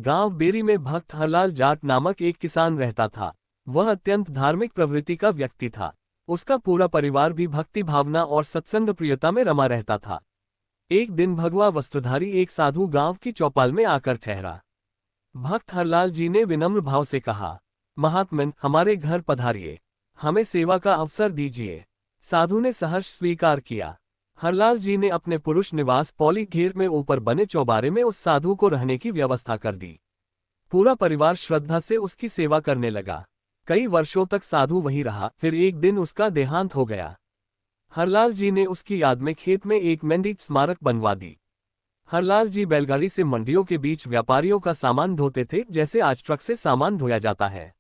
गांव बेरी में भक्त हरलाल जाट नामक एक किसान रहता था। वह अत्यंत धार्मिक प्रवृत्ति का व्यक्ति था। उसका पूरा परिवार भी भक्ति भावना और सत्संग प्रियता में रमा रहता था। एक दिन भगवा वस्त्रधारी एक साधु गांव की चौपाल में आकर ठहरा। भक्त हरलाल जी ने विनम्र भाव से कहा, महात्मन, हमारे घर पधारिए, हमें सेवा का अवसर दीजिए। साधु ने सहर्ष स्वीकार किया। हरलाल जी ने अपने पुरुष निवास पौली घेर में ऊपर बने चौबारे में उस साधु को रहने की व्यवस्था कर दी। पूरा परिवार श्रद्धा से उसकी सेवा करने लगा। कई वर्षों तक साधु वहीं रहा। फिर एक दिन उसका देहांत हो गया। हरलाल जी ने उसकी याद में खेत में एक मेंढी स्मारक बनवा दी। हरलाल जी बैलगाड़ी से मंडियों के बीच व्यापारियों का सामान ढोते थे, जैसे आज ट्रक से सामान ढोया जाता है।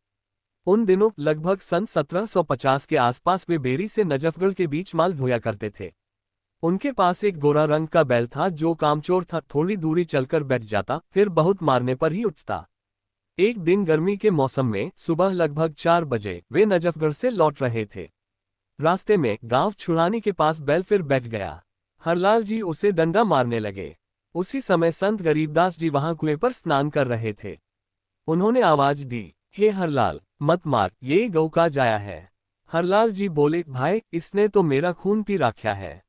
उन दिनों लगभग सन 1750 के आसपास वे बेरी से नजफगढ़ के बीच माल ढोया करते थे। उनके पास एक गोरा रंग का बैल था जो कामचोर था। थोड़ी दूरी चलकर बैठ जाता, फिर बहुत मारने पर ही उठता। एक दिन गर्मी के मौसम में सुबह लगभग 4 बजे वे नजफगढ़ से लौट रहे थे। रास्ते में गांव छुड़ानी के पास बैल फिर बैठ गया। हरलाल जी उसे डंडा मारने लगे। उसी समय संत गरीबदास जी वहां कुएं पर स्नान कर रहे थे। उन्होंने आवाज दी, हे हरलाल, मत मार, ये गऊ का जाया है। हरलाल जी बोले, भाई, इसने तो मेरा खून पी रखा है।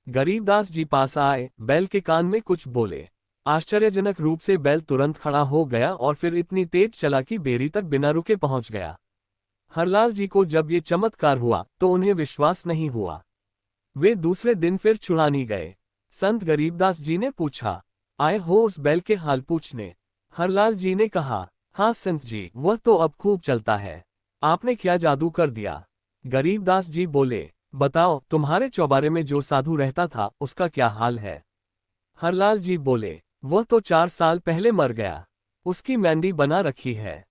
गरीबदास जी पास आए, बैल के कान में कुछ बोले। आश्चर्यजनक रूप से बैल तुरंत खड़ा हो गया और फिर इतनी तेज चला कि बेरी तक बिना रुके पहुंच गया। हरलाल जी को जब ये चमत्कार हुआ तो उन्हें विश्वास नहीं हुआ। वे दूसरे दिन फिर छुड़ानी गए। संत गरीबदास जी ने पूछा, आए हो उस बैल के हाल पूछने? हरलाल जी ने कहा, हाँ संत जी, वह तो अब खूब चलता है। आपने क्या जादू कर दिया? गरीबदास जी बोले, बताओ, तुम्हारे चौबारे में जो साधु रहता था उसका क्या हाल है? हरलाल जी बोले, वह तो 4 साल पहले मर गया। उसकी मेंढी बना रखी है।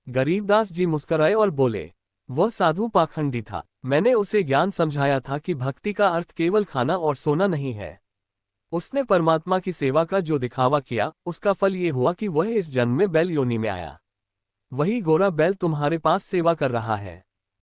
गरीबदास जी मुस्कराए और बोले, वह साधु पाखंडी था। मैंने उसे ज्ञान समझाया था कि भक्ति का अर्थ केवल खाना और सोना नहीं है। उसने परमात्मा की सेवा का जो दिखावा किया, उसका फल ये हुआ कि वह इस जन्म में बैल योनि में आया। वही गोरा बैल तुम्हारे पास सेवा कर रहा है।